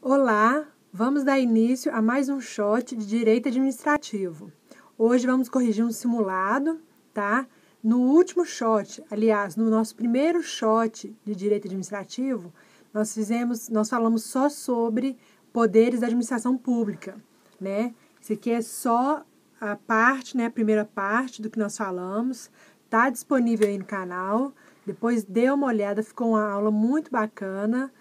Olá, vamos dar início a mais um shot de Direito Administrativo. Hoje vamos corrigir um simulado, tá? No último shot, aliás, no nosso primeiro shot de Direito Administrativo, nós falamos só sobre poderes da administração pública, né? Isso aqui é só a parte, né, a primeira parte do que nós falamos, tá disponível aí no canal. Depois dê uma olhada, ficou uma aula muito bacana.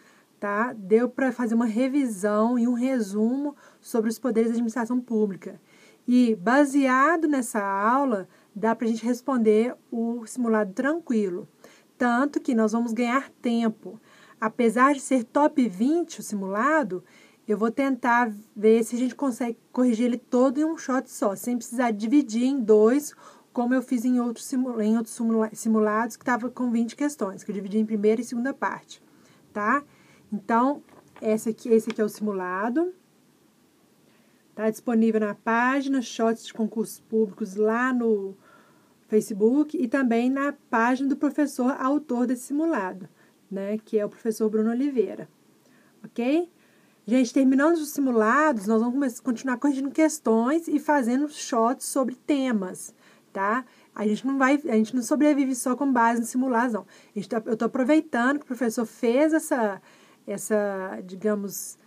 Tá? Deu para fazer uma revisão e um resumo sobre os poderes da administração pública. E, baseado nessa aula, dá para a gente responder o simulado tranquilo. Tanto que nós vamos ganhar tempo. Apesar de ser top 20 o simulado, eu vou tentar ver se a gente consegue corrigir ele todo em um shot só, sem precisar dividir em dois, como eu fiz em outros simulados que estava com 20 questões, que eu dividi em primeira e segunda parte. Tá? Então, esse aqui é o simulado. Está disponível na página Shots de Concursos Públicos lá no Facebook e também na página do professor autor desse simulado, né, que é o professor Bruno Oliveira. Ok? Gente, terminando os simulados, nós vamos continuar corrigindo questões e fazendo shots sobre temas, tá? A gente não sobrevive só com base nos simulados, não. Eu estou aproveitando que o professor fez essa digamos,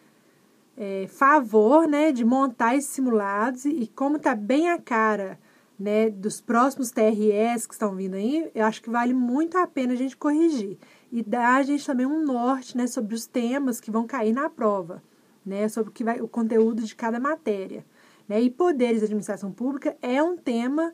favor, né, de montar esses simulados e como está bem a cara, né, dos próximos TRS que estão vindo aí, eu acho que vale muito a pena a gente corrigir e dar a gente também um norte, né, sobre os temas que vão cair na prova, né, sobre o conteúdo de cada matéria, né, e poderes da administração pública é um tema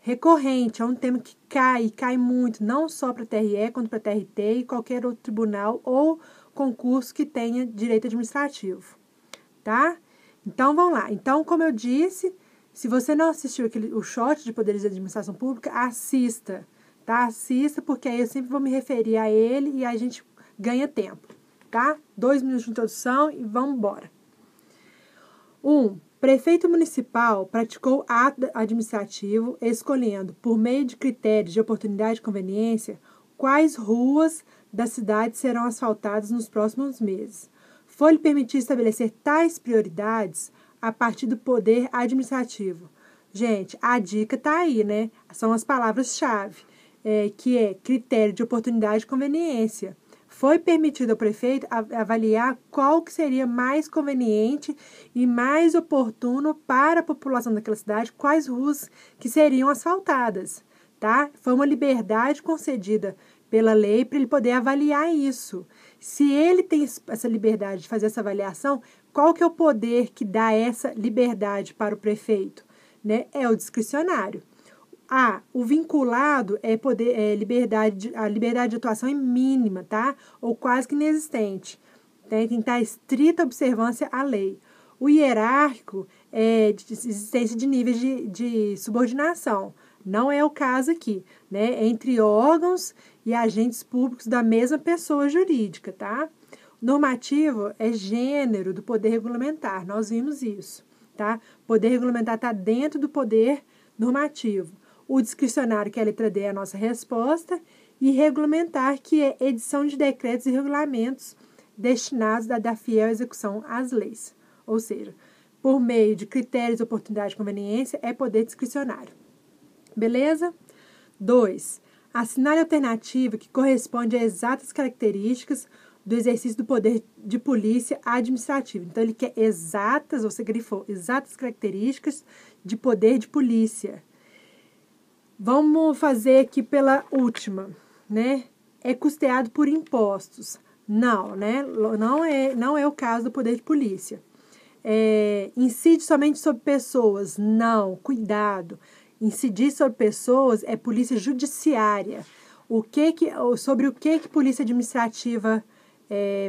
recorrente, é um tema que cai muito, não só para TRE, quanto para TRT e qualquer outro tribunal ou concurso que tenha direito administrativo, tá? Então, vamos lá. Então, como eu disse, se você não assistiu o shot de poderes de administração pública, assista, tá? Assista, porque aí eu sempre vou me referir a ele e a gente ganha tempo, tá? 2 minutos de introdução e vamos embora. 1. Prefeito municipal praticou ato administrativo escolhendo, por meio de critérios de oportunidade e conveniência, quais ruas da cidade serão asfaltadas nos próximos meses. Foi-lhe permitido estabelecer tais prioridades a partir do poder administrativo. Gente, a dica está aí, né? São as palavras-chave, que é critério de oportunidade e conveniência. Foi permitido ao prefeito avaliar qual que seria mais conveniente e mais oportuno para a população daquela cidade, quais ruas que seriam asfaltadas, tá? Foi uma liberdade concedida pela lei para ele poder avaliar isso. Se ele tem essa liberdade de fazer essa avaliação, qual que é o poder que dá essa liberdade para o prefeito? Né? É o discricionário. O vinculado a liberdade de atuação é mínima, tá? Ou quase que inexistente. Tem que estar estrita observância à lei. O hierárquico é de existência de níveis de subordinação. Não é o caso aqui, né? Entre órgãos e agentes públicos da mesma pessoa jurídica, tá? Normativo é gênero do poder regulamentar. Nós vimos isso, tá? Poder regulamentar está dentro do poder normativo. O discricionário, que é a letra D, é a nossa resposta, e regulamentar, que é edição de decretos e regulamentos destinados a dar fiel execução às leis. Ou seja, por meio de critérios, oportunidade e conveniência, é poder discricionário. Beleza? 2. Assinale a alternativa que corresponde a exatas características do exercício do poder de polícia administrativa. Então, ele quer exatas, você grifou, exatas características de poder de polícia. Vamos fazer aqui pela última, né? É custeado por impostos. Não, né? Não é o caso do poder de polícia. Incide somente sobre pessoas. Não, cuidado. Incidir sobre pessoas é polícia judiciária. Sobre o que polícia administrativa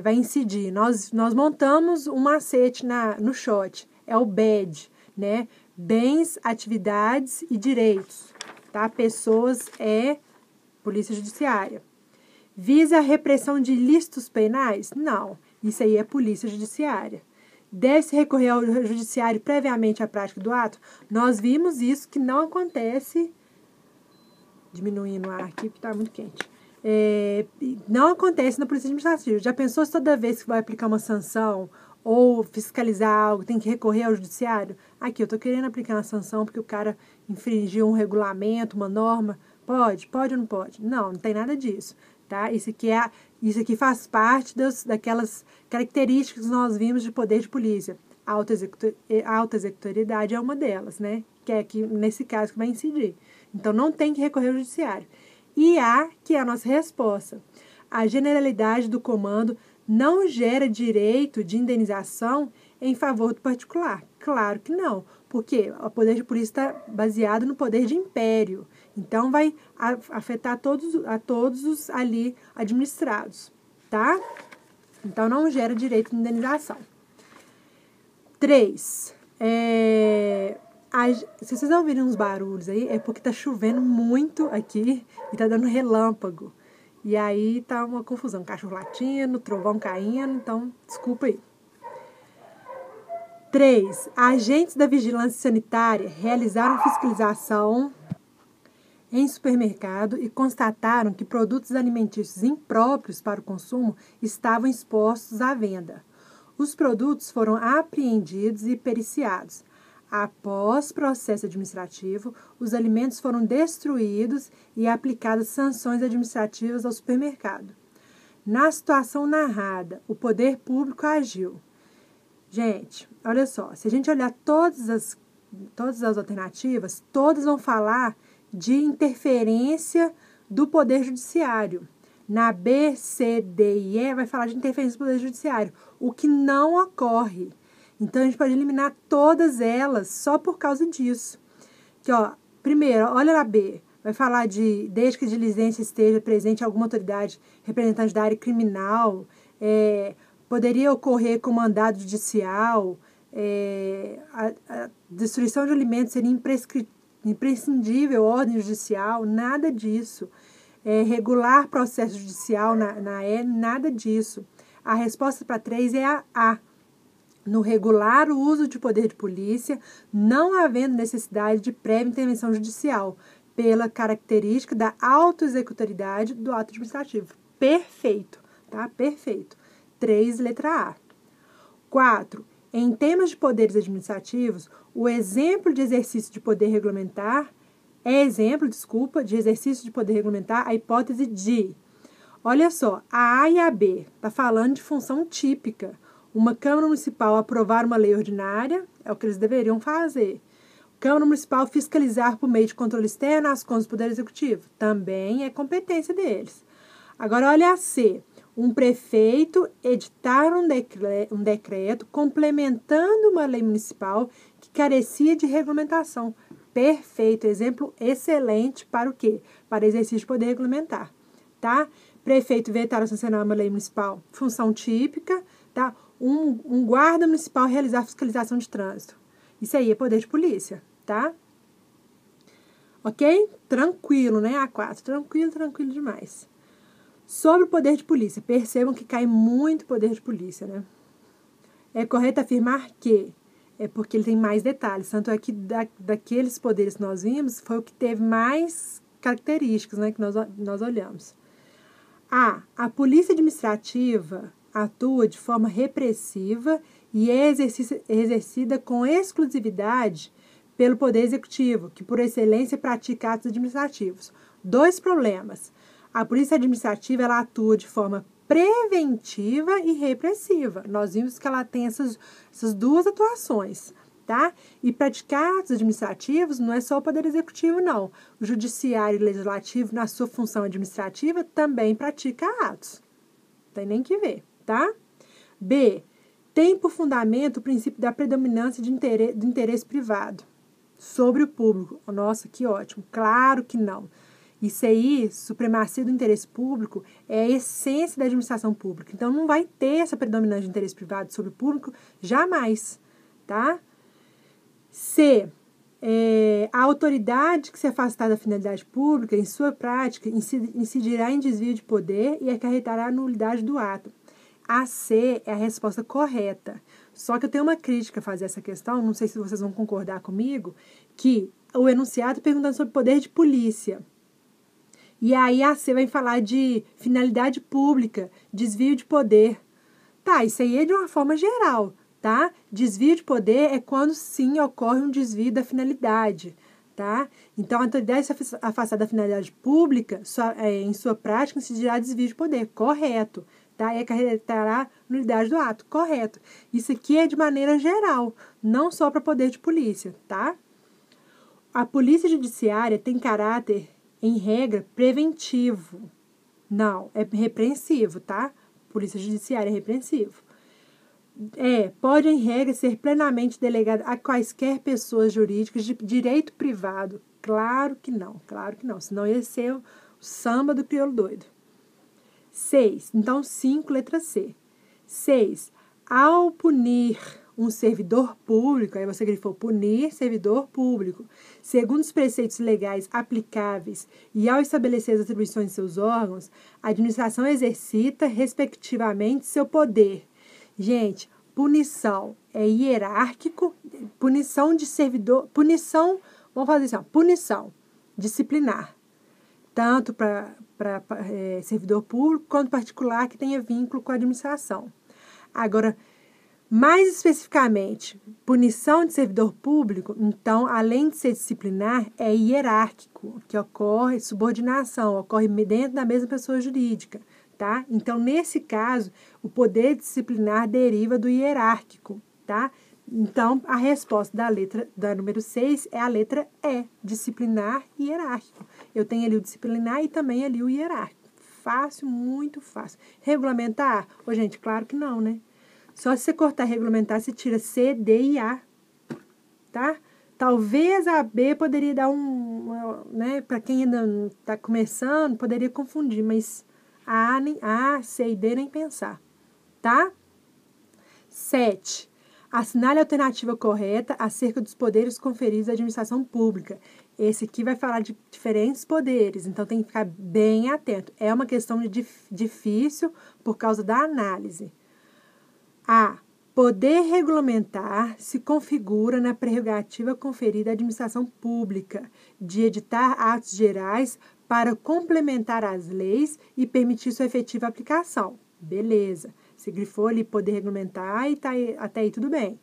vai incidir? Nós montamos um macete no shot. É o BED, né? Bens, atividades e direitos. Tá? Pessoas é polícia judiciária. Visa a repressão de ilícitos penais? Não, isso aí é polícia judiciária. Deve-se recorrer ao judiciário previamente à prática do ato? Nós vimos isso que não acontece, diminuindo o ar aqui porque está muito quente, não acontece na polícia administrativa. Já pensou se toda vez que vai aplicar uma sanção ou fiscalizar algo, tem que recorrer ao judiciário. Aqui, eu estou querendo aplicar uma sanção porque o cara infringiu um regulamento, uma norma. Pode ou não pode? Não tem nada disso, tá? Isso aqui faz parte daquelas características que nós vimos de poder de polícia. A auto-executoriedade é uma delas, né? Que é aqui, nesse caso, que vai incidir. Então, não tem que recorrer ao judiciário. E que é a nossa resposta. A generalidade do comando não gera direito de indenização em favor do particular. Claro que não, porque o poder de polícia está baseado no poder de império. Então, vai afetar a todos os ali administrados, tá? Então, não gera direito de indenização. 3. Se vocês ouvirem uns barulhos aí, é porque tá chovendo muito aqui e tá dando relâmpago. E aí tá uma confusão, cachorro latindo, trovão caindo, então desculpa aí. 3. Agentes da vigilância sanitária realizaram fiscalização em supermercado e constataram que produtos alimentícios impróprios para o consumo estavam expostos à venda. Os produtos foram apreendidos e periciados. Após processo administrativo, os alimentos foram destruídos e aplicadas sanções administrativas ao supermercado. Na situação narrada, o poder público agiu. Gente, olha só, se a gente olhar todas as alternativas, todas vão falar de interferência do poder judiciário. Na B, C, D e E vai falar de interferência do poder judiciário, o que não ocorre. Então, a gente pode eliminar todas elas só por causa disso. Aqui, ó, primeiro, olha na B. Vai falar desde que a diligência esteja presente alguma autoridade representante da área criminal, poderia ocorrer com mandado judicial, a destruição de alimentos seria imprescindível, ordem judicial, nada disso. Regular processo judicial na E, nada disso. A resposta para 3 é a A. No regular o uso de poder de polícia, não havendo necessidade de prévia intervenção judicial, pela característica da auto-executoriedade do ato administrativo. Perfeito, tá? Perfeito. 3, letra A. 4. Em temas de poderes administrativos, o exemplo de exercício de poder regulamentar de exercício de poder regulamentar a hipótese de. Olha só, a A e a B está falando de função típica. Uma Câmara Municipal aprovar uma lei ordinária, é o que eles deveriam fazer. Câmara Municipal fiscalizar por meio de controle externo as contas do Poder Executivo, também é competência deles. Agora, olha a C. Um prefeito editar um decreto complementando uma lei municipal que carecia de regulamentação. Perfeito, exemplo excelente para o quê? Para exercício de poder regulamentar, tá? Prefeito vetar ou sancionar uma lei municipal, função típica, tá? Um guarda municipal realizar fiscalização de trânsito. Isso aí é poder de polícia, tá? Ok? Tranquilo, né? A4, tranquilo demais. Sobre o poder de polícia, percebam que cai muito poder de polícia, né? É correto afirmar que é porque ele tem mais detalhes, tanto é que daqueles poderes que nós vimos, foi o que teve mais características, né, que nós olhamos. A polícia administrativa atua de forma repressiva e é exercida com exclusividade pelo Poder Executivo, que por excelência pratica atos administrativos. 2 problemas. A polícia administrativa ela atua de forma preventiva e repressiva. Nós vimos que ela tem essas 2 atuações, tá? E praticar atos administrativos não é só o Poder Executivo, não. O Judiciário e Legislativo, na sua função administrativa, também pratica atos. Não tem nem que ver, tá? B. Tem por fundamento o princípio da predominância do interesse privado sobre o público. Nossa, que ótimo. Claro que não. Isso aí, supremacia do interesse público, é a essência da administração pública. Então, não vai ter essa predominância de interesse privado sobre o público jamais, tá? C. A autoridade que se afastar da finalidade pública, em sua prática, incidirá em desvio de poder e acarretará a nulidade do ato. A C é a resposta correta. Só que eu tenho uma crítica a fazer essa questão, não sei se vocês vão concordar comigo, que o enunciado perguntando sobre poder de polícia. E aí a C vai falar de finalidade pública, desvio de poder, Tá, isso aí é de uma forma geral, tá? Desvio de poder é quando sim ocorre um desvio da finalidade, tá? Então, a autoridade se afastar da finalidade pública, em sua prática, incidirá desvio de poder, correto, tá? E acarretará nulidade do ato, correto. Isso aqui é de maneira geral, não só para poder de polícia, tá? A polícia judiciária tem caráter, em regra, preventivo. Não, é repreensivo, tá? Polícia judiciária é repreensivo. Pode, em regra, ser plenamente delegado a quaisquer pessoas jurídicas de direito privado. Claro que não, senão ia ser o samba do crioulo doido. 6. Então, 5, letra C. 6. Ao punir um servidor público, aí você grifou punir servidor público, segundo os preceitos legais aplicáveis e ao estabelecer as atribuições de seus órgãos, a administração exercita, respectivamente, seu poder. Gente, punição é hierárquico, punição de servidor, punição, vamos fazer assim, ó, punição disciplinar, tanto para servidor público quanto particular que tenha vínculo com a administração. Agora, mais especificamente, punição de servidor público, então, além de ser disciplinar, é hierárquico, que ocorre subordinação, ocorre dentro da mesma pessoa jurídica, tá? Então, nesse caso, o poder disciplinar deriva do hierárquico, tá? Então, a resposta da número 6 é a letra E, disciplinar e hierárquico. Eu tenho ali o disciplinar e também ali o hierárquico. Fácil, muito fácil. Regulamentar? Ô, gente, claro que não, né? Só se você cortar regulamentar, você tira C, D e A, tá? Talvez a B poderia dar né? Para quem ainda está começando, poderia confundir, mas A, C e D nem pensar, tá? 7. Assinale a alternativa correta acerca dos poderes conferidos à administração pública. Esse aqui vai falar de diferentes poderes, então tem que ficar bem atento. É uma questão difícil por causa da análise. A. Poder regulamentar se configura na prerrogativa conferida à administração pública de editar atos gerais para complementar as leis e permitir sua efetiva aplicação. Beleza. Se grifou ali poder regulamentar e até aí tudo bem.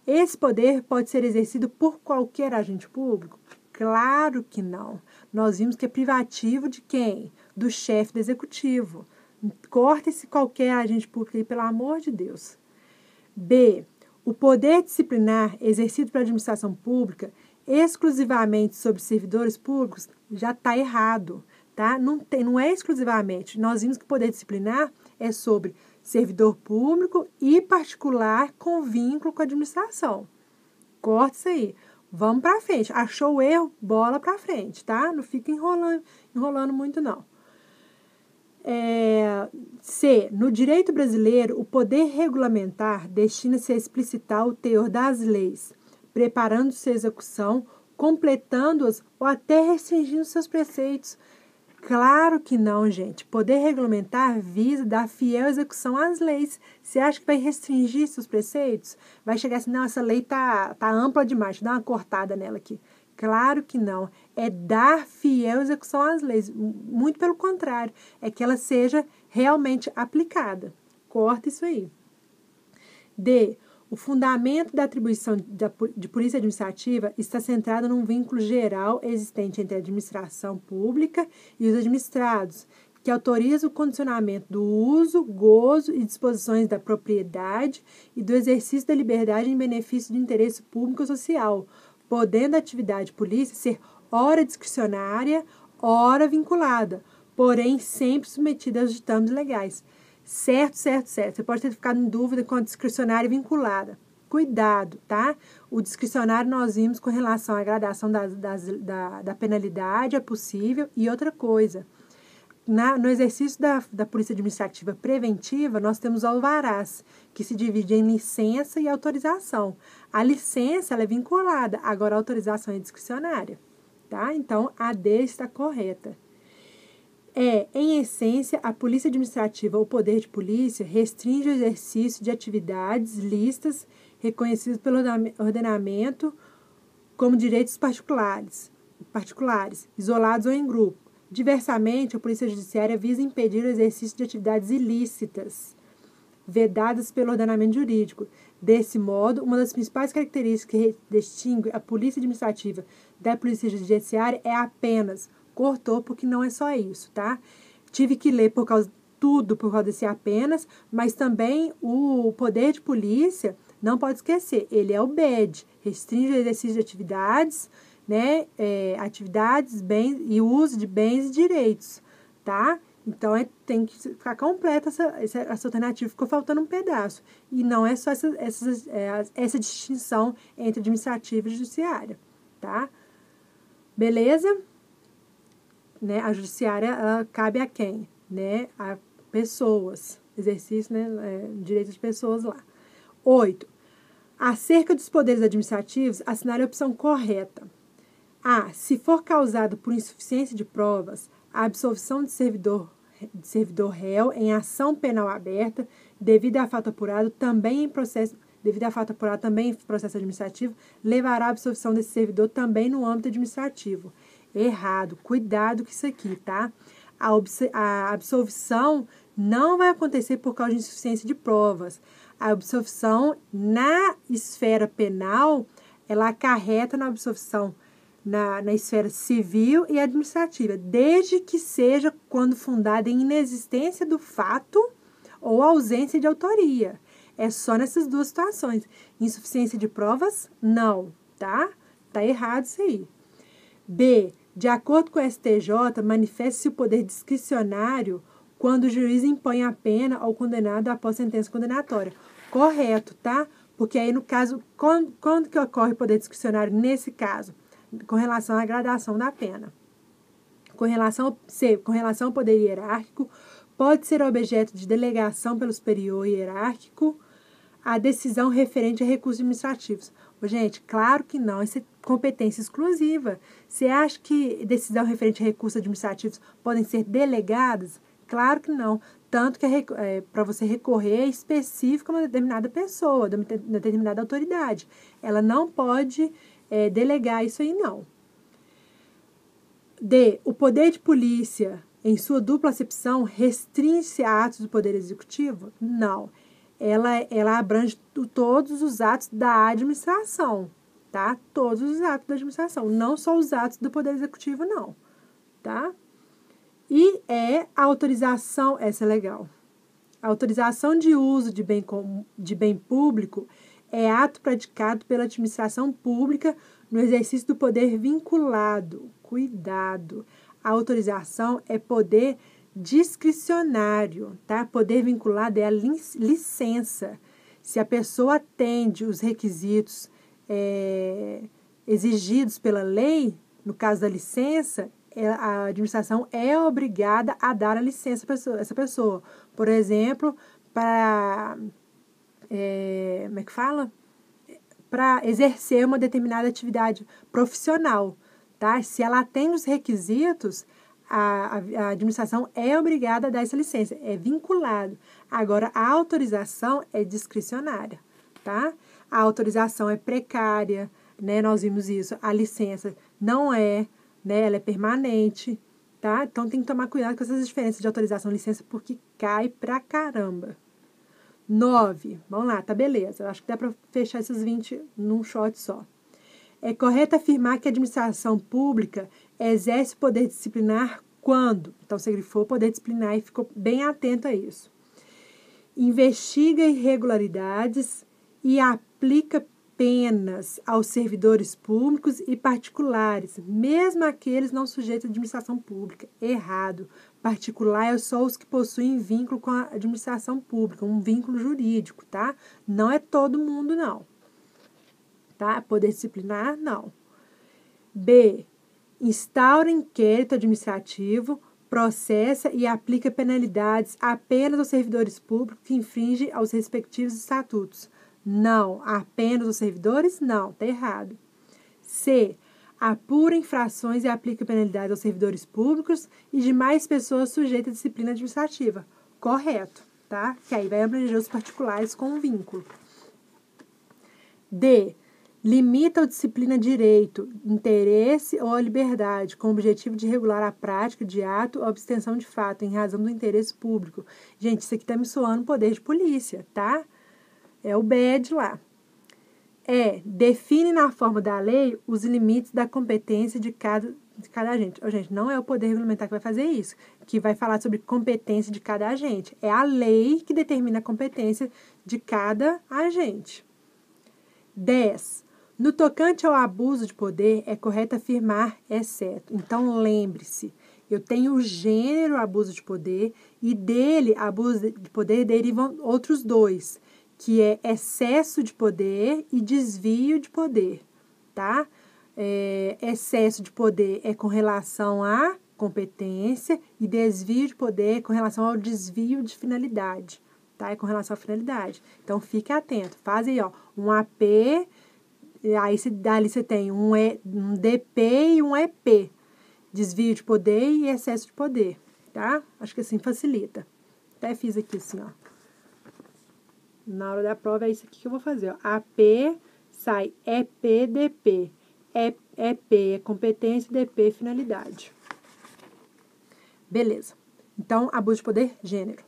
Esse poder pode ser exercido por qualquer agente público? Claro que não. Nós vimos que é privativo de quem? Do chefe do executivo. Corta esse qualquer agente público aí, pelo amor de Deus. B. O poder disciplinar exercido pela administração pública exclusivamente sobre servidores públicos já está errado, tá? Não é exclusivamente. Nós vimos que o poder disciplinar é sobre servidor público e particular com vínculo com a administração. Corta isso aí. Vamos para frente. Achou o erro? Bola para frente, tá? Não fica enrolando muito, não. C. No direito brasileiro, o poder regulamentar destina-se a explicitar o teor das leis, preparando sua execução, completando-as ou até restringindo seus preceitos. Claro que não, gente. Poder regulamentar visa dar fiel execução às leis. Você acha que vai restringir seus preceitos? Vai chegar assim, não, essa lei tá ampla demais, dá uma cortada nela aqui. Claro que não. É dar fiel execução às leis. Muito pelo contrário. É que ela seja realmente aplicada. Corta isso aí. D. O fundamento da atribuição de polícia administrativa está centrado num vínculo geral existente entre a administração pública e os administrados, que autoriza o condicionamento do uso, gozo e disposições da propriedade e do exercício da liberdade em benefício do interesse público ou social, podendo a atividade de polícia ser ora discricionária, ora vinculada, porém sempre submetida aos ditames legais. Certo. Você pode ter ficado em dúvida com a discricionária vinculada. Cuidado, tá? O discricionário nós vimos com relação à gradação da penalidade, é possível. E outra coisa, no exercício da polícia administrativa preventiva, nós temos alvarás, que se divide em licença e autorização. A licença ela é vinculada, agora a autorização é discricionária, tá? Então, a D está correta. Em essência, a polícia administrativa ou poder de polícia restringe o exercício de atividades listas reconhecidas pelo ordenamento como direitos particulares, isolados ou em grupo. Diversamente, a polícia judiciária visa impedir o exercício de atividades ilícitas. vedadas pelo ordenamento jurídico. Desse modo, uma das principais características que distingue a polícia administrativa da polícia judiciária é apenas, cortou porque não é só isso, tá? Tive que ler por causa desse apenas, mas também o poder de polícia, não pode esquecer, ele é o BED, restringe o exercício de atividades, né, atividades, bens e uso de bens e direitos, tá? Então, tem que ficar completa essa alternativa, ficou faltando um pedaço. E não é só essa distinção entre administrativa e judiciária, tá? Beleza? Né? A judiciária, ela cabe a quem? Né? A pessoas, exercício, né? Direitos de pessoas lá. 8. Acerca dos poderes administrativos, assinale a opção correta. A. Se for causado por insuficiência de provas, a absolvição de servidor réu em ação penal aberta, devido a fato apurado também em processo administrativo, levará à absolvição desse servidor também no âmbito administrativo. Errado. Cuidado com isso aqui, tá? A absolvição não vai acontecer por causa de insuficiência de provas. A absolvição na esfera penal, ela acarreta na absolvição na esfera civil e administrativa, desde que seja quando fundada em inexistência do fato ou ausência de autoria. É só nessas duas situações. Insuficiência de provas, não, tá? Tá errado isso aí. B. De acordo com o STJ, manifesta-se o poder discricionário quando o juiz impõe a pena ao condenado após sentença condenatória. Correto, tá? Porque aí, no caso, quando que ocorre o poder discricionário nesse caso? Com relação à gradação da pena. Com relação ao poder hierárquico, pode ser objeto de delegação pelo superior hierárquico a decisão referente a recursos administrativos. Gente, claro que não, isso é competência exclusiva. Você acha que decisão referente a recursos administrativos podem ser delegadas? Claro que não. Tanto que para você recorrer é específico a uma determinada pessoa, de uma determinada autoridade. Ela não pode delegar isso aí, não. D. O poder de polícia, em sua dupla acepção, restringe-se a atos do poder executivo? Não. Ela abrange todos os atos da administração, tá? Todos os atos da administração, não só os atos do poder executivo, não, tá? E a autorização, essa é legal. A autorização de uso de bem público é ato praticado pela administração pública no exercício do poder vinculado. Cuidado! A autorização é poder discricionário, tá? Poder vinculado é a licença. Se a pessoa atende os requisitos exigidos pela lei, no caso da licença, a administração é obrigada a dar a licença para essa pessoa. Por exemplo, para como é que fala? Para exercer uma determinada atividade profissional, tá? Se ela atende os requisitos, a administração é obrigada a dar essa licença, é vinculado. Agora, a autorização é discricionária, tá? A autorização é precária, né? Nós vimos isso. A licença não é, né? Ela é permanente, tá? Então, tem que tomar cuidado com essas diferenças de autorização e licença, porque cai pra caramba. 9. Vamos lá, tá beleza. Eu acho que dá para fechar esses 20 num shot só. É correto afirmar que a administração pública exerce poder disciplinar quando? Então, se ele for poder disciplinar, e ficou bem atento a isso. Investiga irregularidades e aplica penas aos servidores públicos e particulares, mesmo aqueles não sujeitos à administração pública. Errado. Particular é só os que possuem vínculo com a administração pública, um vínculo jurídico, tá? Não é todo mundo, não. Tá? Poder disciplinar, não. B. Instaura inquérito administrativo, processa e aplica penalidades apenas aos servidores públicos que infringem aos respectivos estatutos. Não. Apenas aos servidores? Não. Tá errado. C. Apura infrações e aplica penalidades aos servidores públicos e demais pessoas sujeitas à disciplina administrativa. Correto, tá? Que aí vai abranger os particulares com um vínculo. D. limita ou disciplina direito, interesse ou liberdade, com o objetivo de regular a prática de ato ou abstenção de fato, em razão do interesse público. Gente, isso aqui tá me soando poder de polícia, tá? É o BED lá. Define na forma da lei os limites da competência de cada agente. Gente, não é o poder regulamentar que vai fazer isso, que vai falar sobre competência de cada agente. É a lei que determina a competência de cada agente. 10. No tocante ao abuso de poder, é correto afirmar exceto. Então, lembre-se, eu tenho o gênero abuso de poder e dele, abuso de poder, derivam outros dois, que é excesso de poder e desvio de poder, tá? Excesso de poder é com relação à competência e desvio de poder é com relação ao desvio de finalidade, tá? É com relação à finalidade. Então, fique atento. Faz aí, ó, um AP, aí dali você tem um DP e um EP. Desvio de poder e excesso de poder, tá? Acho que assim facilita. Até fiz aqui assim, ó. Na hora da prova é isso aqui que eu vou fazer, ó. AP sai EP, DP. EP é competência, DP é finalidade. Beleza. Então, abuso de poder, gênero.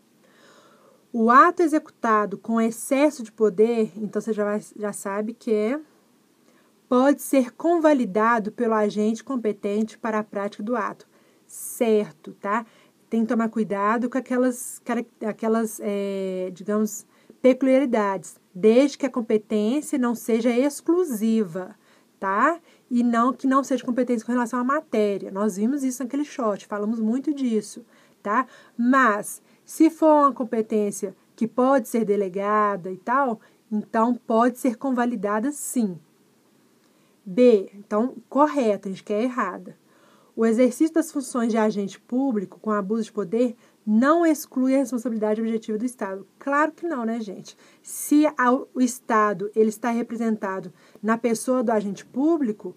O ato executado com excesso de poder, então você já sabe que pode ser convalidado pelo agente competente para a prática do ato. Certo, tá? Tem que tomar cuidado com aquelas digamos, peculiaridades, desde que a competência não seja exclusiva, tá? E que não seja competência com relação à matéria. Nós vimos isso naquele short, falamos muito disso, tá? Mas, se for uma competência que pode ser delegada e tal, então pode ser convalidada sim. B, então, correto, a gente quer errada. O exercício das funções de agente público com abuso de poder não exclui a responsabilidade objetiva do Estado. Claro que não, né, gente? Se o Estado ele está representado na pessoa do agente público,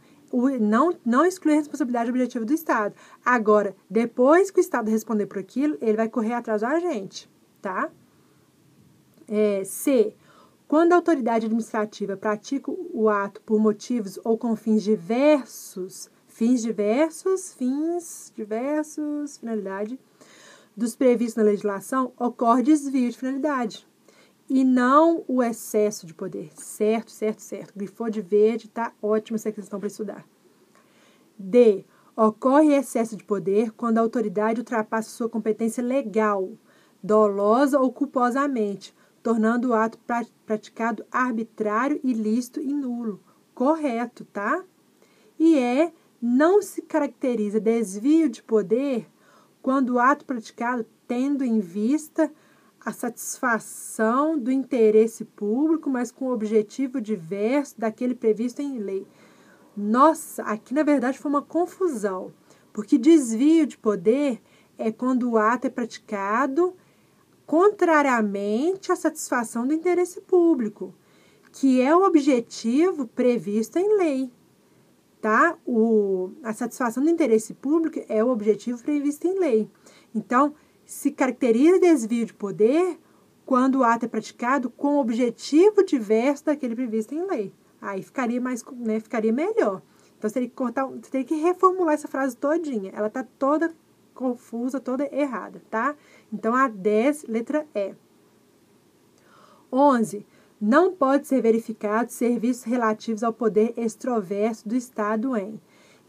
não exclui a responsabilidade objetiva do Estado. Agora, depois que o Estado responder por aquilo, ele vai correr atrás do agente, tá? C. Quando a autoridade administrativa pratica o ato por motivos ou com fins diversos, finalidade, dos previstos na legislação, ocorre desvio de finalidade. E não o excesso de poder. Certo. Grifou de verde, tá ótimo essa questão para estudar. D. Ocorre excesso de poder quando a autoridade ultrapassa sua competência legal, dolosa ou culposamente, tornando o ato praticado arbitrário, ilícito e nulo. Correto, tá? E não se caracteriza desvio de poder quando o ato praticado tendo em vista a satisfação do interesse público, mas com objetivo diverso daquele previsto em lei. Nossa, aqui na verdade foi uma confusão, porque desvio de poder é quando o ato é praticado contrariamente à satisfação do interesse público, que é o objetivo previsto em lei, tá? A satisfação do interesse público é o objetivo previsto em lei. Então, se caracteriza desvio de poder quando o ato é praticado com objetivo diverso daquele previsto em lei. Aí ficaria ficaria melhor. Então, você tem que reformular essa frase todinha. Ela está toda confusa, toda errada, tá? Então, a 10, letra E. 11. Não pode ser verificado serviços relativos ao poder extroverso do Estado em.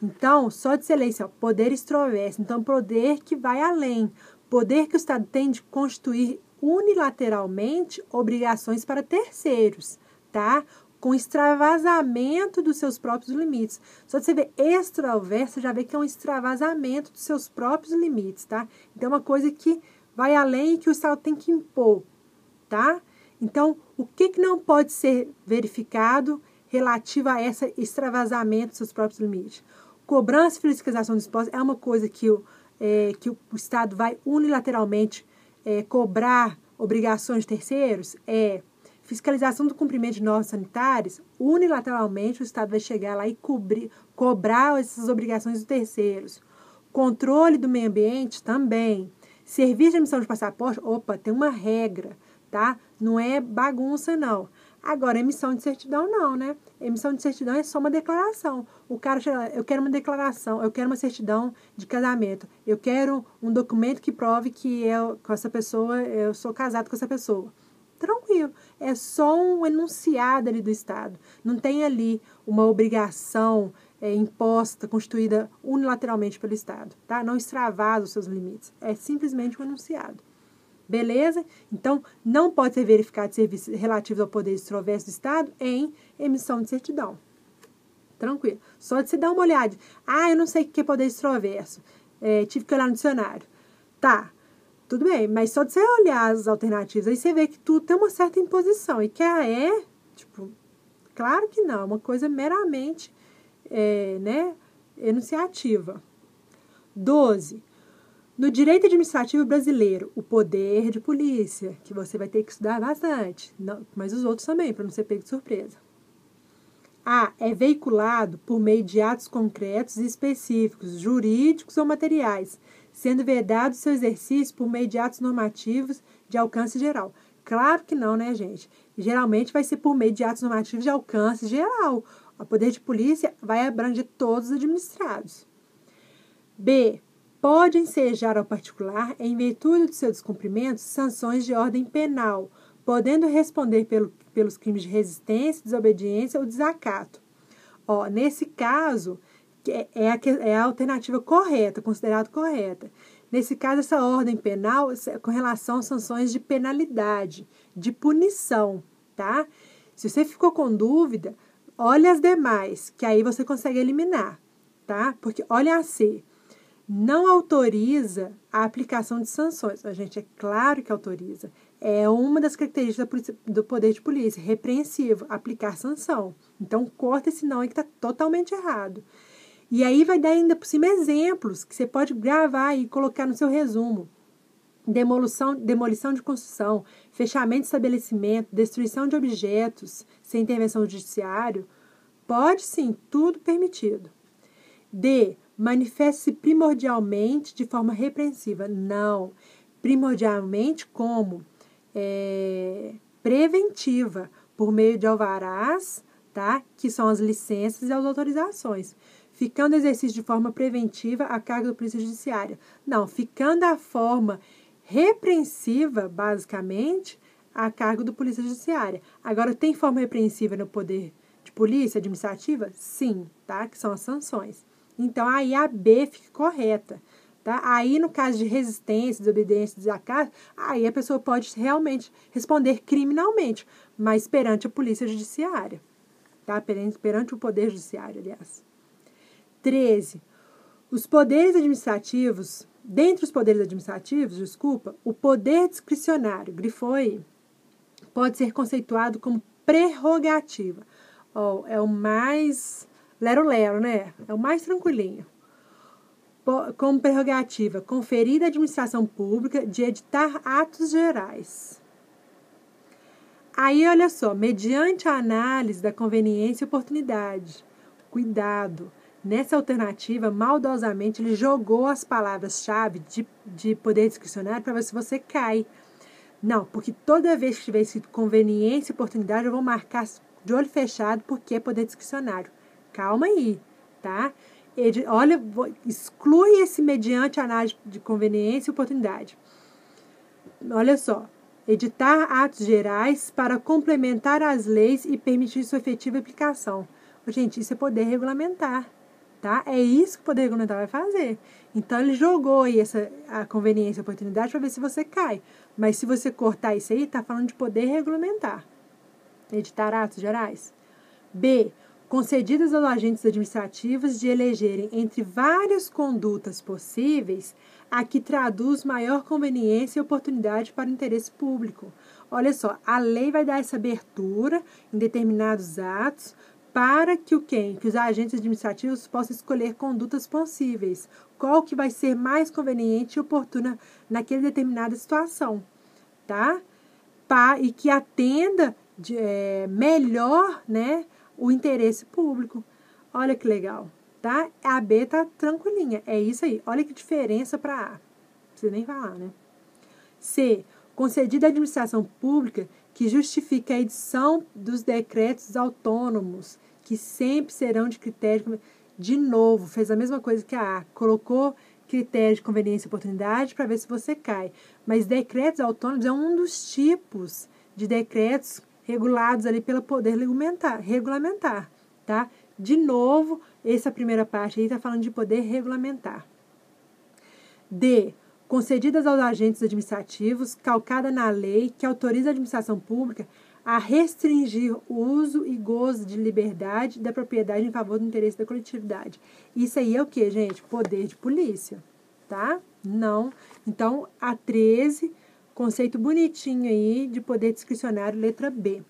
Então, só de silêncio, poder extroverso. Então, poder que vai além. Poder que o Estado tem de constituir unilateralmente obrigações para terceiros, tá? Com extravasamento dos seus próprios limites. Só de você ver extroverso, você já vê que é um extravasamento dos seus próprios limites, tá? Então, é uma coisa que vai além e que o Estado tem que impor, tá? Então, o que não pode ser verificado relativo a esse extravasamento dos seus próprios limites? Cobrança e fiscalização dos impostos é uma coisa que o Estado vai unilateralmente cobrar obrigações de terceiros? Fiscalização do cumprimento de normas sanitárias, unilateralmente o Estado vai chegar lá e cobrar essas obrigações dos terceiros. Controle do meio ambiente também. Serviço de emissão de passaporte, tem uma regra, tá? Não é bagunça, não. Agora, emissão de certidão não, né? Emissão de certidão é só uma declaração. O cara chega lá, eu quero uma declaração, eu quero uma certidão de casamento, eu quero um documento que prove que eu, com essa pessoa, eu sou casado com essa pessoa. Tranquilo, é só um enunciado ali do Estado. Não tem ali uma obrigação imposta, constituída unilateralmente pelo Estado, tá? Não extravasa os seus limites. É simplesmente um enunciado. Beleza? Então, não pode ser verificado serviços relativos ao poder extroverso do Estado em emissão de certidão. Tranquilo. Só de você dar uma olhada. Eu não sei o que é poder extroverso. Tive que olhar no dicionário. Tá, tudo bem, mas só de você olhar as alternativas, aí você vê que tudo tem uma certa imposição. E que claro que não, é uma coisa meramente enunciativa. 12. No direito administrativo brasileiro, o poder de polícia, que você vai ter que estudar bastante, não, mas os outros também, para não ser pego de surpresa. É veiculado por meio de atos concretos e específicos, jurídicos ou materiais, sendo vedado seu exercício por meio de atos normativos de alcance geral. Claro que não, né, gente? Geralmente vai ser por meio de atos normativos de alcance geral. O poder de polícia vai abranger todos os administrados. B. Pode ensejar ao particular, em virtude do seu descumprimento, sanções de ordem penal, podendo responder pelos crimes de resistência, desobediência ou desacato. Nesse caso, é a alternativa correta, considerada correta. Nesse caso, essa ordem penal com relação às sanções de penalidade, de punição, tá? Se você ficou com dúvida, olha as demais, que aí você consegue eliminar, tá? Porque olha a C. Não autoriza a aplicação de sanções. Gente, é claro que autoriza. É uma das características do poder de polícia, repreensivo, aplicar sanção. Então, corta esse não aí que está totalmente errado. E aí vai dar ainda por cima exemplos que você pode gravar e colocar no seu resumo. Demolição de construção, fechamento de estabelecimento, destruição de objetos sem intervenção do judiciário. Pode sim, tudo permitido. D. Manifeste-se primordialmente de forma repreensiva. Não. Primordialmente como preventiva, por meio de alvarás, tá? Que são as licenças e as autorizações. Ficando o exercício de forma preventiva a cargo da Polícia Judiciária. Não, ficando a forma repreensiva, basicamente, a cargo da Polícia Judiciária. Agora, tem forma repreensiva no poder de polícia administrativa? Sim, tá? Que são as sanções. Então, aí a B fica correta, tá? Aí, no caso de resistência, desobediência, desacato, aí a pessoa pode realmente responder criminalmente, mas perante a polícia judiciária, tá? Perante o poder judiciário, aliás. 13. Os poderes administrativos, dentre os poderes administrativos, o poder discricionário, grifou aí, pode ser conceituado como prerrogativa. É o mais lero-lero, né? É o mais tranquilinho. Como prerrogativa, conferida à administração pública de editar atos gerais. Aí, olha só, mediante a análise da conveniência e oportunidade. Cuidado. Nessa alternativa, maldosamente, ele jogou as palavras-chave de poder discricionário para ver se você cai. Não, porque toda vez que tiver escrito conveniência e oportunidade, eu vou marcar de olho fechado porque é poder discricionário. Calma aí, tá? Olha, exclui esse mediante análise de conveniência e oportunidade. Olha só. Editar atos gerais para complementar as leis e permitir sua efetiva aplicação. Gente, isso é poder regulamentar, tá? É isso que o poder regulamentar vai fazer. Então, ele jogou aí a conveniência e a oportunidade para ver se você cai. Mas se você cortar isso aí, tá falando de poder regulamentar. Editar atos gerais. B. Concedidas aos agentes administrativos de elegerem entre várias condutas possíveis a que traduz maior conveniência e oportunidade para o interesse público. Olha só, a lei vai dar essa abertura em determinados atos para que os agentes administrativos possam escolher condutas possíveis. Qual que vai ser mais conveniente e oportuna naquela determinada situação, tá? E que atenda melhor, né, o interesse público. Olha que legal, tá? A B tá tranquilinha, é isso aí. Olha que diferença para A. Não precisa nem falar, né? C. Concedida à administração pública que justifica a edição dos decretos autônomos, que sempre serão de critério. De novo, fez a mesma coisa que a A, colocou critério de conveniência e oportunidade para ver se você cai. Mas decretos autônomos é um dos tipos de decretos regulados ali pelo poder regulamentar, tá? De novo, essa primeira parte aí está falando de poder regulamentar. D. Concedidas aos agentes administrativos, calcada na lei que autoriza a administração pública a restringir o uso e gozo de liberdade da propriedade em favor do interesse da coletividade. Isso aí é o que, gente? Poder de polícia, tá? Não. Então, a 13, conceito bonitinho aí de poder discricionário, letra B.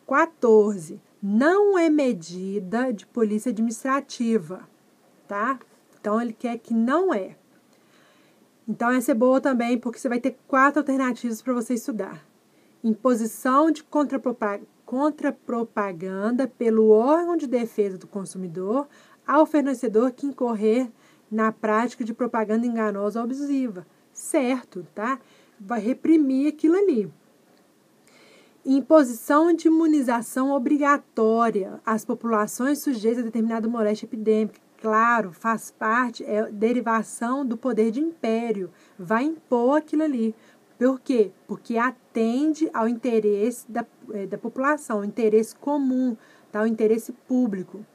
14. Não é medida de polícia administrativa, tá? Então, ele quer que não é. Então, essa é boa também, porque você vai ter 4 alternativas para você estudar. Imposição de contrapropaganda pelo órgão de defesa do consumidor ao fornecedor que incorrer na prática de propaganda enganosa ou abusiva. Certo, tá? Vai reprimir aquilo ali. Imposição de imunização obrigatória às populações sujeitas a determinada moléstia epidêmica. Claro, faz parte, é derivação do poder de império. Vai impor aquilo ali. Por quê? Porque atende ao interesse da população, o interesse comum, tá? O interesse público.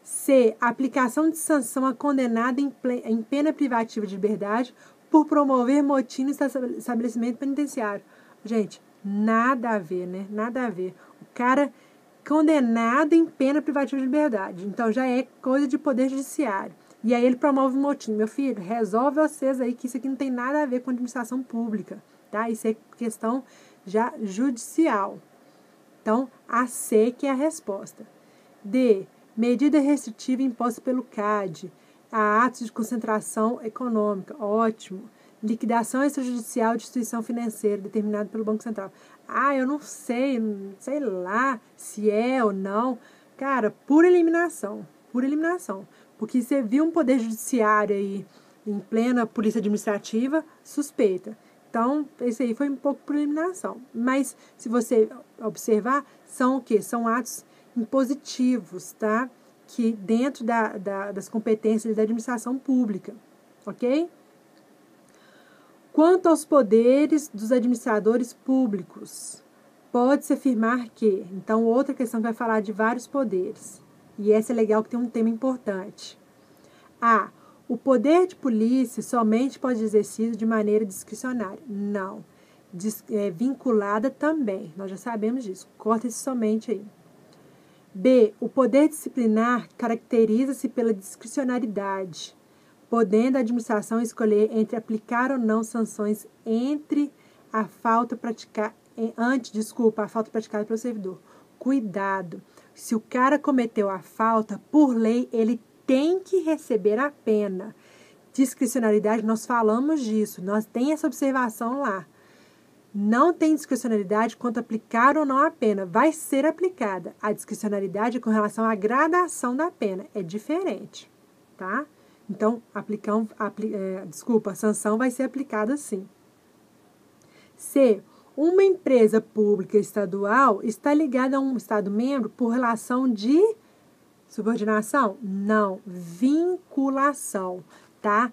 C. Aplicação de sanção a condenado em pena privativa de liberdade por promover motim no estabelecimento penitenciário. Gente, nada a ver, né? Nada a ver. O cara condenado em pena privativa de liberdade. Então, já é coisa de poder judiciário. E aí ele promove um motim. Meu filho, resolve vocês aí que isso aqui não tem nada a ver com administração pública, tá? Isso é questão já judicial. Então, a C que é a resposta. D. Medida restritiva imposta pelo CAD a atos de concentração econômica. Ótimo. Liquidação extrajudicial de instituição financeira determinada pelo Banco Central. Ah, eu não sei lá se é ou não. Cara, pura eliminação. Porque você viu um poder judiciário aí em plena polícia administrativa, suspeita. Então, esse aí foi um pouco por eliminação. Mas, se você observar, são o quê? São atos impositivos, tá? Que dentro das competências da administração pública, ok? Quanto aos poderes dos administradores públicos, pode-se afirmar que... Então, outra questão que vai falar de vários poderes. E essa é legal que tem um tema importante. A. O poder de polícia somente pode ser exercido de maneira discricionária. Não. Vinculada também. Nós já sabemos disso. Corta esse somente aí. B. O poder disciplinar caracteriza-se pela discricionariedade, podendo a administração escolher entre aplicar ou não sanções a falta praticada pelo servidor. Cuidado. Se o cara cometeu a falta, por lei, ele tem que receber a pena. Discricionalidade, nós falamos disso, nós tem essa observação lá. Não tem discricionalidade quanto aplicar ou não a pena. Vai ser aplicada. A discricionalidade é com relação à gradação da pena. É diferente, tá? Então, a sanção vai ser aplicada sim. C. Uma empresa pública estadual está ligada a um Estado-membro por relação de subordinação? Não, vinculação, tá?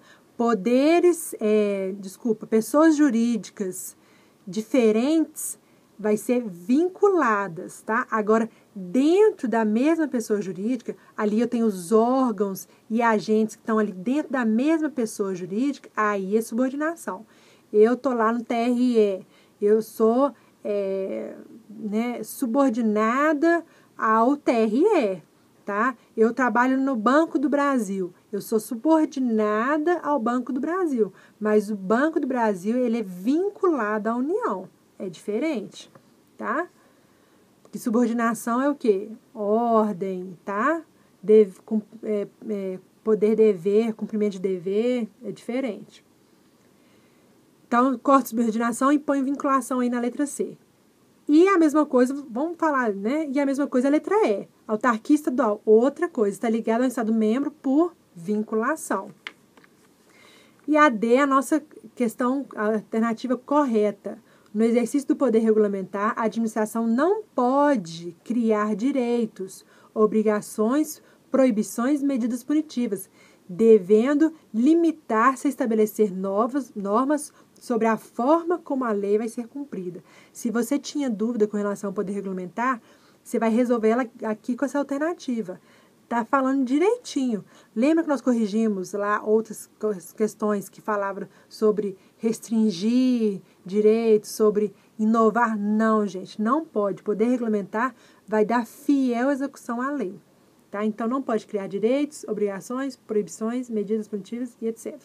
Pessoas jurídicas diferentes vai ser vinculadas, tá? Agora, dentro da mesma pessoa jurídica, ali eu tenho os órgãos e agentes que estão ali dentro da mesma pessoa jurídica, aí é subordinação. Eu tô lá no TRE, eu sou subordinada ao TRE, tá? Eu trabalho no Banco do Brasil, eu sou subordinada ao Banco do Brasil, mas o Banco do Brasil, ele é vinculado à União, é diferente, tá? Porque subordinação é o quê? Ordem, tá? Poder dever, cumprimento de dever, é diferente. Então, corta subordinação e põe vinculação aí na letra C. E a mesma coisa, vamos falar, né? E a mesma coisa a letra E. Autarquia estadual, outra coisa, está ligada ao Estado-membro por vinculação. E a D é a nossa questão, a alternativa correta. No exercício do poder regulamentar, a administração não pode criar direitos, obrigações, proibições e medidas punitivas, devendo limitar-se a estabelecer novas normas sobre a forma como a lei vai ser cumprida. Se você tinha dúvida com relação ao poder regulamentar, você vai resolver ela aqui com essa alternativa. Está falando direitinho. Lembra que nós corrigimos lá outras questões que falavam sobre restringir direitos, sobre inovar? Não, gente, não pode. Poder regulamentar vai dar fiel execução à lei. Tá? Então, não pode criar direitos, obrigações, proibições, medidas punitivas e etc.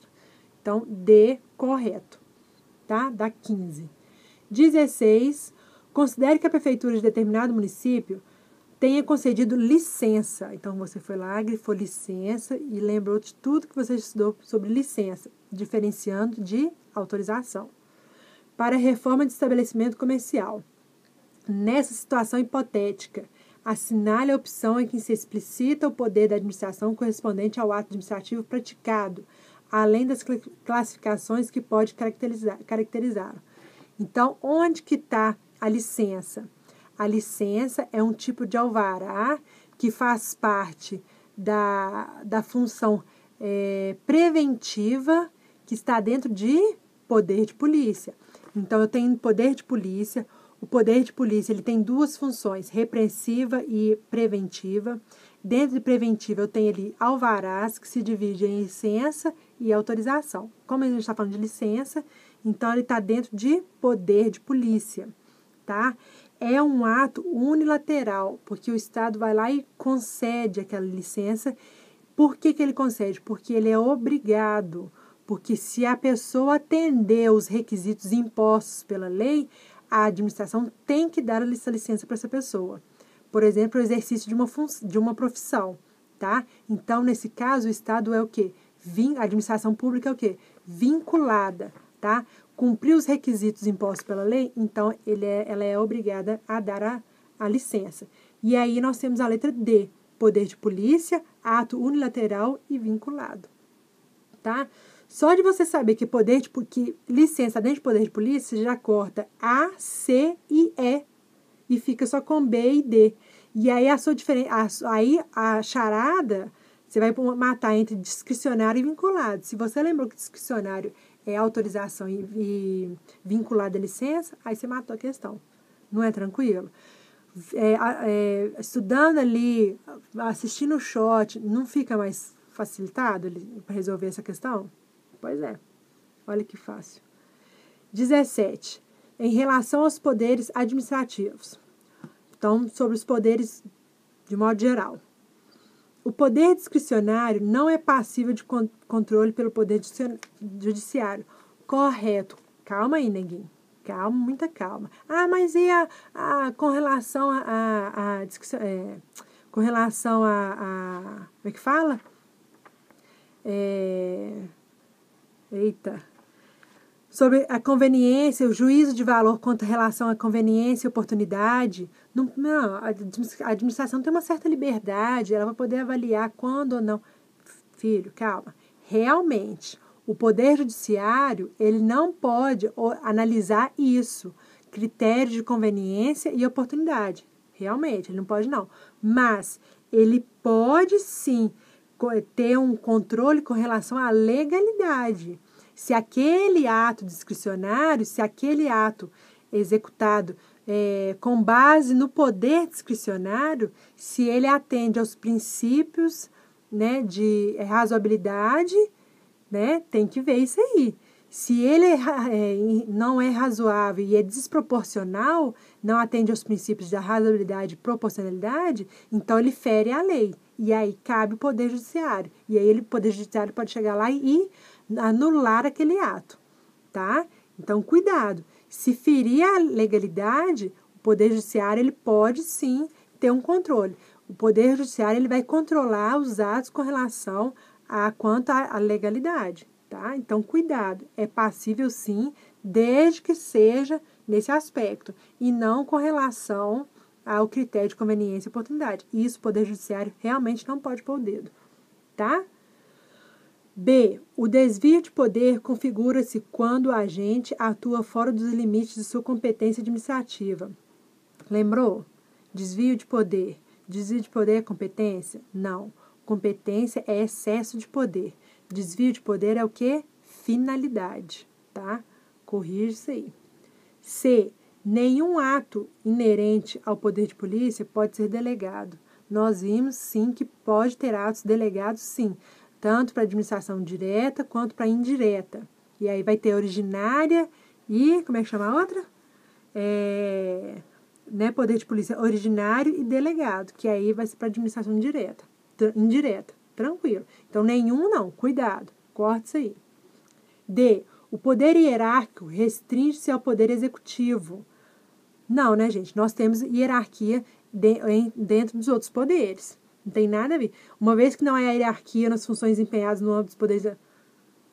Então, D, correto. Tá? Dá 15. 16. Considere que a prefeitura de determinado município tenha concedido licença. Então, você foi lá, grifou licença e lembrou de tudo que você estudou sobre licença, diferenciando de autorização. Para a reforma de estabelecimento comercial. Nessa situação hipotética, assinale a opção em que se explicita o poder da administração correspondente ao ato administrativo praticado, além das classificações que pode caracterizá-lo. Então, onde que está a licença? A licença é um tipo de alvará que faz parte da função preventiva que está dentro de poder de polícia. Então, eu tenho poder de polícia. O poder de polícia ele tem duas funções, repressiva e preventiva. Dentro de preventiva, eu tenho ali alvarás, que se divide em licença e autorização. Como a gente está falando de licença, então ele está dentro de poder de polícia, tá? É um ato unilateral, porque o Estado vai lá e concede aquela licença. Por que ele concede? Porque ele é obrigado. Porque se a pessoa atender os requisitos impostos pela lei, a administração tem que dar essa licença para essa pessoa. Por exemplo, o exercício de uma profissão, tá? Então, nesse caso, o Estado é o quê? A administração pública é o quê? Vinculada, tá? Cumprir os requisitos impostos pela lei, então ela é obrigada a dar a licença. E aí nós temos a letra D, poder de polícia, ato unilateral e vinculado, tá? Só de você saber que licença dentro de poder de polícia, você já corta A, C e E e fica só com B e D. E aí a charada, você vai matar entre discricionário e vinculado. Se você lembrou que discricionário é autorização e vinculado à licença, aí você matou a questão. Não é tranquilo? Estudando ali, assistindo o shot, não fica mais facilitado para resolver essa questão? Pois é. Olha que fácil. 17. Em relação aos poderes administrativos. Então, sobre os poderes de modo geral. O poder discricionário não é passível de controle pelo poder judiciário. Correto. Calma aí, neguinho. Calma, muita calma. Mas e com relação com relação a como é que fala? Sobre a conveniência, o juízo de valor quanto à relação à conveniência e oportunidade. Não, a administração tem uma certa liberdade, ela vai poder avaliar quando ou não. Filho, calma. Realmente, o Poder Judiciário, ele não pode analisar isso. Critérios de conveniência e oportunidade. Realmente, ele não pode não. Mas ele pode sim ter um controle com relação à legalidade. Se aquele ato discricionário, se aquele ato executado com base no poder discricionário, se ele atende aos princípios, né, de razoabilidade, né, tem que ver isso aí. Se ele não é razoável e é desproporcional, não atende aos princípios da razoabilidade e proporcionalidade, então ele fere a lei. E aí cabe o Poder Judiciário. E aí o Poder Judiciário pode chegar lá e anular aquele ato, tá? Então, cuidado. Se ferir a legalidade, o Poder Judiciário ele pode sim ter um controle. O Poder Judiciário ele vai controlar os atos com relação quanto à legalidade, tá? Então, cuidado. É passível sim, desde que seja nesse aspecto e não com relação ao critério de conveniência e oportunidade. Isso o Poder Judiciário realmente não pode pôr o dedo, tá? B. O desvio de poder configura-se quando o agente atua fora dos limites de sua competência administrativa. Lembrou? Desvio de poder. Desvio de poder é competência? Não. Competência é excesso de poder. Desvio de poder é o quê? Finalidade, tá? Corrija isso aí. C. Nenhum ato inerente ao poder de polícia pode ser delegado. Nós vimos, sim, que pode ter atos delegados, sim, tanto para administração direta quanto para indireta. E aí vai ter originária e, como é que chama a outra? Poder de polícia originário e delegado, que aí vai ser para administração indireta. Tranquilo. Então, nenhum não. Cuidado. Corta isso aí. D. O poder hierárquico restringe-se ao poder executivo. Não, né, gente? Nós temos hierarquia dentro dos outros poderes. Não tem nada a ver. Uma vez que não há hierarquia nas funções empenhadas no âmbito dos poderes,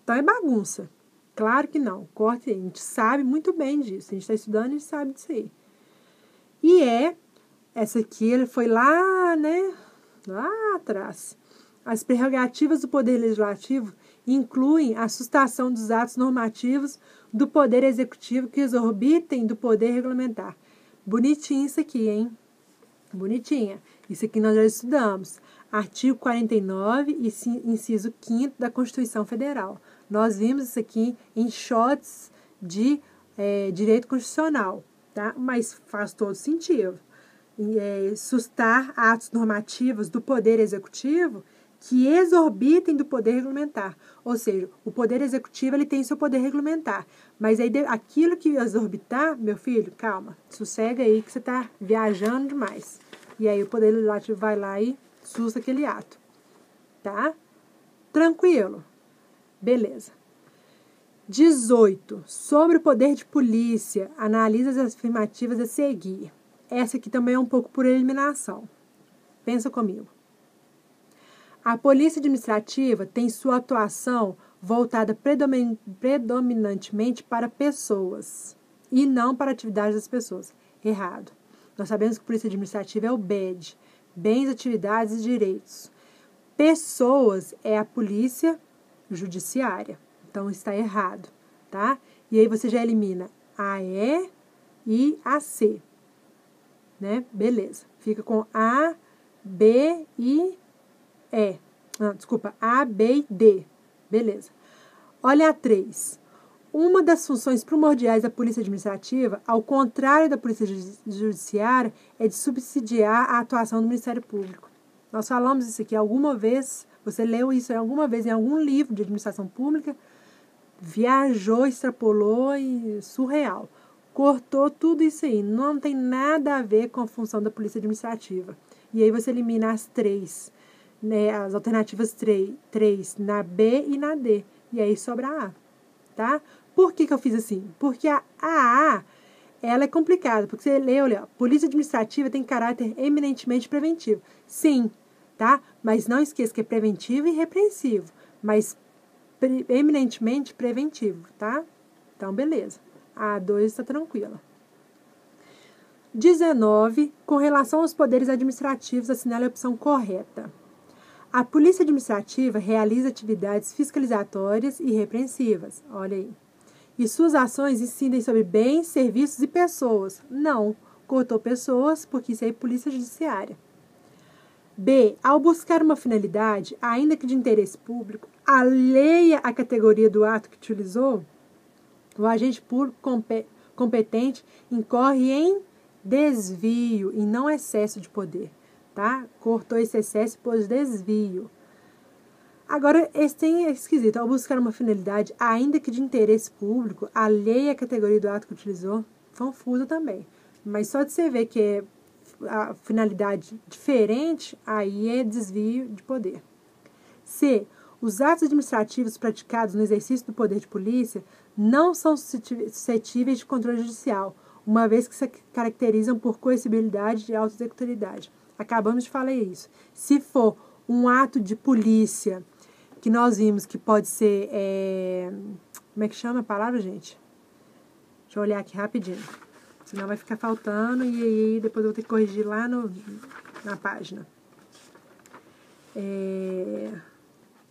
então é bagunça. Claro que não. Corta aí. A gente sabe muito bem disso. A gente está estudando e sabe disso aí. E essa aqui, ele foi lá, né? Lá atrás. As prerrogativas do Poder Legislativo incluem a sustação dos atos normativos do Poder Executivo que exorbitem do Poder Regulamentar. Bonitinho isso aqui, hein? Bonitinha. Isso aqui nós já estudamos. Artigo 49, inciso 5º da Constituição Federal. Nós vimos isso aqui em shots de direito constitucional, tá? Mas faz todo sentido. Sustar atos normativos do Poder Executivo que exorbitem do poder regulamentar. Ou seja, o poder executivo ele tem seu poder regulamentar. Mas aí aquilo que exorbitar, meu filho, calma, sossega aí que você está viajando demais. E aí o poder legislativo vai lá e susta aquele ato. Tá? Tranquilo. Beleza. 18. Sobre o poder de polícia, analisa as afirmativas a seguir. Essa aqui também é um pouco por eliminação. Pensa comigo. A polícia administrativa tem sua atuação voltada predominantemente para pessoas e não para atividades das pessoas. Errado. Nós sabemos que a polícia administrativa é o BED, bens, atividades e direitos. Pessoas é a polícia judiciária. Então, está errado, tá? E aí você já elimina a E e a C, né? Beleza. Fica com A, B e E. Desculpa, A, B e D. Beleza. Olha a 3. Uma das funções primordiais da polícia administrativa, ao contrário da polícia judiciária, é de subsidiar a atuação do Ministério Público. Nós falamos isso aqui alguma vez, você leu isso alguma vez em algum livro de administração pública, viajou, extrapolou e surreal. Cortou tudo isso aí. Não tem nada a ver com a função da polícia administrativa. E aí você elimina as 3, né, as alternativas 3 na B e na D. E aí sobra a A. Tá? Por que eu fiz assim? Porque a A, ela é complicada. Porque você leu ali, ó, polícia administrativa tem caráter eminentemente preventivo. Sim, tá? Mas não esqueça que é preventivo e repreensivo. Mas eminentemente preventivo, tá? Então, beleza. A 2 está tranquila. 19. Com relação aos poderes administrativos, assinale a opção correta. A polícia administrativa realiza atividades fiscalizatórias e repreensivas. Olha aí. E suas ações incidem sobre bens, serviços e pessoas. Não. Cortou pessoas, porque isso aí é polícia judiciária. B. Ao buscar uma finalidade, ainda que de interesse público, alheia à categoria do ato que utilizou, o agente público competente incorre em desvio e não excesso de poder. Tá? Cortou esse excesso e pôs desvio. Agora, esse tem esquisito. Ao buscar uma finalidade, ainda que de interesse público, alheia à categoria do ato que utilizou, confuso também. Mas só de você ver que é a finalidade diferente, aí é desvio de poder. C. Os atos administrativos praticados no exercício do poder de polícia não são suscetíveis de controle judicial, uma vez que se caracterizam por coercibilidade e auto-executoriedade. Acabamos de falar isso. Se for um ato de polícia, que nós vimos que pode ser... como é que chama a palavra, gente? Deixa eu olhar aqui rapidinho. Senão vai ficar faltando e aí depois eu vou ter que corrigir lá na página.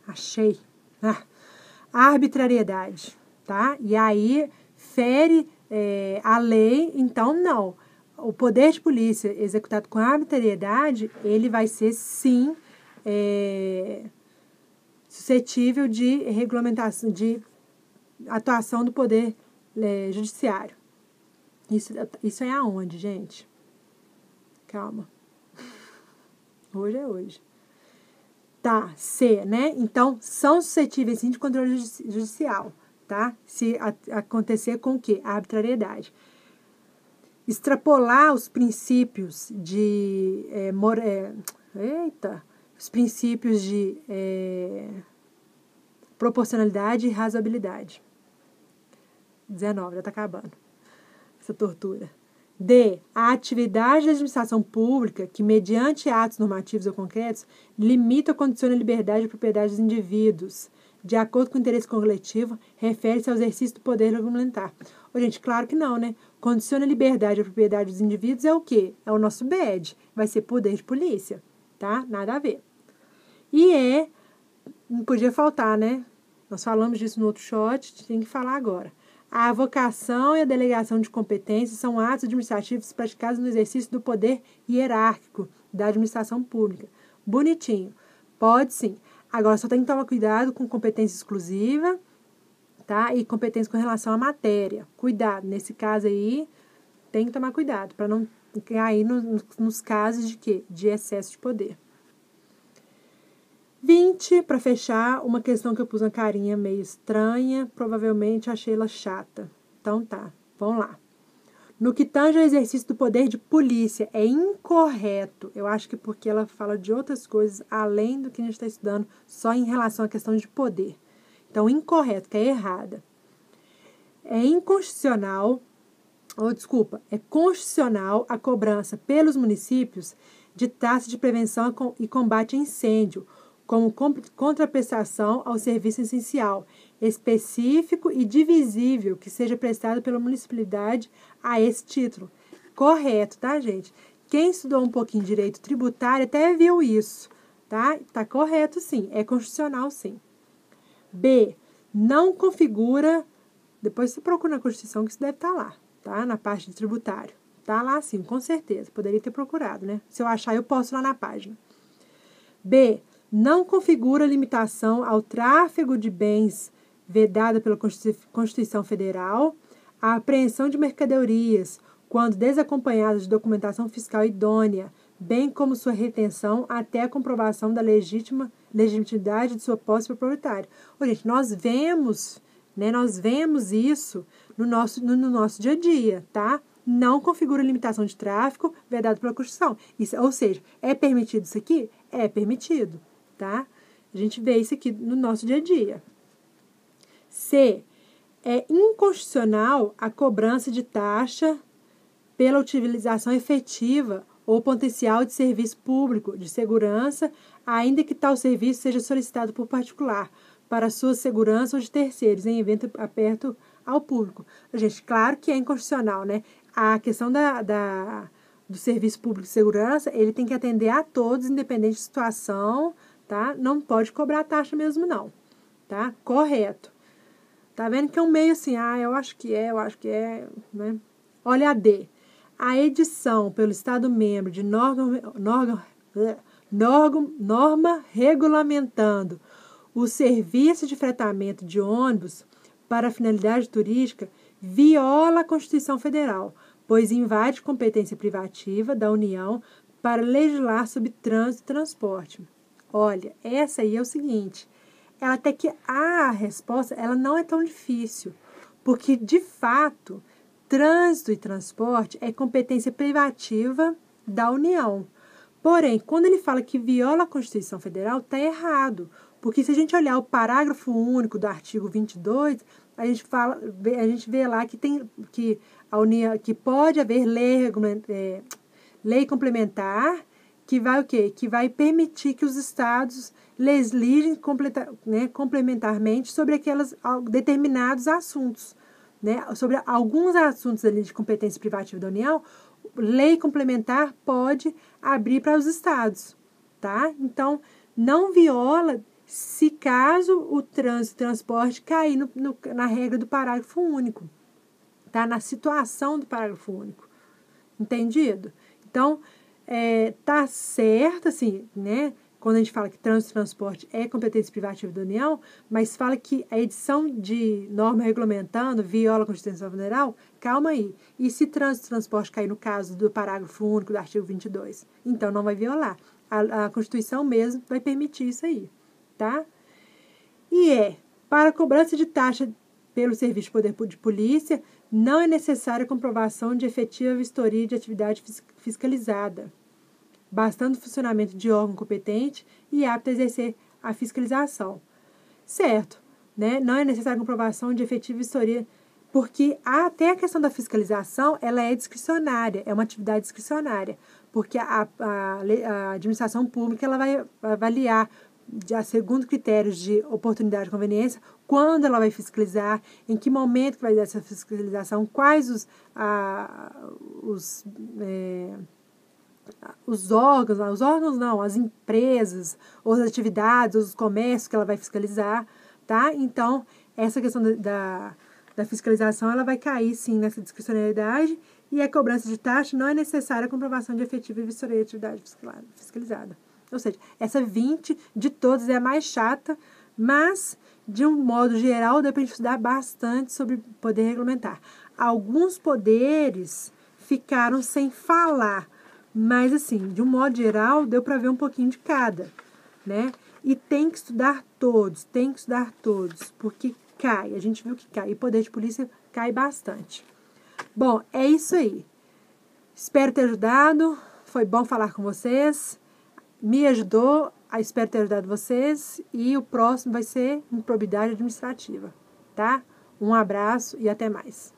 Achei. arbitrariedade, tá? E aí fere a lei, então não. O poder de polícia executado com arbitrariedade, ele vai ser, sim, suscetível de regulamentação, de atuação do poder judiciário. Isso é aonde, gente? Calma. Hoje é hoje. Tá, C, né? Então, são suscetíveis, sim, de controle judicial, tá? Se acontecer com o quê? A arbitrariedade. Extrapolar os princípios de os princípios de proporcionalidade e razoabilidade. 19, já está acabando essa tortura. D. A atividade da administração pública que, mediante atos normativos ou concretos, limita ou condiciona a liberdade e propriedade dos indivíduos, de acordo com o interesse coletivo, refere-se ao exercício do poder regulamentar. Ô, gente, claro que não, né? Condiciona a liberdade e a propriedade dos indivíduos é o quê? É o nosso BED. Vai ser poder de polícia, tá? Nada a ver. E não podia faltar, né? Nós falamos disso no outro shot, tem que falar agora. A avocação e a delegação de competências são atos administrativos praticados no exercício do poder hierárquico da administração pública. Bonitinho. Pode sim. Agora, só tem que tomar cuidado com competência exclusiva, tá? E competência com relação à matéria. Cuidado. Nesse caso aí, tem que tomar cuidado para não cair nos casos de quê? De excesso de poder. 20, para fechar, uma questão que eu pus uma carinha meio estranha, provavelmente achei ela chata. Então tá, vamos lá. No que tange ao exercício do poder de polícia, é incorreto. Eu acho que porque ela fala de outras coisas, além do que a gente está estudando, só em relação à questão de poder. Então, incorreto, que é errada. É inconstitucional, é constitucional a cobrança pelos municípios de taxa de prevenção e combate a incêndio, como contraprestação ao serviço essencial, específico e divisível que seja prestado pela municipalidade a esse título. Correto, tá, gente? Quem estudou um pouquinho de direito tributário até viu isso, tá? Tá correto, sim. É constitucional, sim. B. Não configura... Depois você procura na Constituição que isso deve estar lá, tá? Na parte de tributário. Tá lá, sim, com certeza. Poderia ter procurado, né? Se eu achar, eu posto lá na página. B. Não configura limitação ao tráfego de bens vedada pela Constituição Federal, a apreensão de mercadorias, quando desacompanhadas de documentação fiscal idônea, bem como sua retenção até a comprovação da legitimidade de sua posse por proprietário. Ô, gente, nós vemos isso no nosso dia a dia, tá? Não configura limitação de tráfico vedado pela Constituição. Ou seja, é permitido isso aqui? É permitido, tá? A gente vê isso aqui no nosso dia a dia. C. É inconstitucional a cobrança de taxa pela utilização efetiva ou potencial de serviço público de segurança, ainda que tal serviço seja solicitado por particular, para sua segurança ou de terceiros, em evento aberto ao público. Gente, claro que é inconstitucional, né? A questão do serviço público de segurança, ele tem que atender a todos, independente de situação, tá? Não pode cobrar taxa mesmo, não, tá? Correto. Tá vendo que é um meio assim, eu acho que é, né? Olha a D. A edição pelo Estado-membro de norma regulamentando o serviço de fretamento de ônibus para finalidade turística viola a Constituição Federal, pois invade competência privativa da União para legislar sobre trânsito e transporte. Olha, essa aí é o seguinte, ela até que a resposta ela não é tão difícil, porque, de fato, trânsito e transporte é competência privativa da União. Porém, quando ele fala que viola a Constituição Federal, está errado. Porque se a gente olhar o parágrafo único do artigo 22, a gente vê lá que a União, que pode haver lei complementar que vai o quê? Que vai permitir que os estados legislem complementarmente sobre aqueles determinados assuntos. Né? Sobre alguns assuntos ali de competência privativa da União, lei complementar pode abrir para os estados, tá? Então, não viola se caso o trânsito e transporte cair na regra do parágrafo único, tá? Na situação do parágrafo único. Entendido? Então, tá certo, assim, né? Quando a gente fala que trânsito e transporte é competência privativa da União, mas fala que a edição de norma regulamentando viola a Constituição Federal, calma aí. E se trânsito e transporte cair no caso do parágrafo único do artigo 22? Então, não vai violar. A Constituição mesmo vai permitir isso aí, tá? E para a cobrança de taxa pelo serviço de poder de polícia, não é necessária a comprovação de efetiva vistoria de atividade fiscalizada, bastando o funcionamento de órgão competente e apto a exercer a fiscalização. Certo, né? Não é necessária a comprovação de efetiva vistoria, porque até a questão da fiscalização, ela é discricionária, é uma atividade discricionária, porque a administração pública ela vai avaliar, segundo critérios de oportunidade e conveniência, quando ela vai fiscalizar, em que momento que vai dar essa fiscalização, quais os órgãos não, as empresas, ou as atividades, ou os comércios que ela vai fiscalizar, tá? Então, essa questão da fiscalização, ela vai cair, sim, nessa discricionariedade, e a cobrança de taxa não é necessária a comprovação de efetiva e vistoria de atividade fiscalizada. Ou seja, essa 20 de todas é a mais chata, mas, de um modo geral, dá para estudar bastante sobre poder regulamentar. Alguns poderes ficaram sem falar, mas, assim, de um modo geral, deu para ver um pouquinho de cada, né? E tem que estudar todos, porque cai, a gente viu que cai, e poder de polícia cai bastante. Bom, é isso aí. Espero ter ajudado, foi bom falar com vocês, me ajudou, espero ter ajudado vocês, e o próximo vai ser improbidade administrativa, tá? Um abraço e até mais.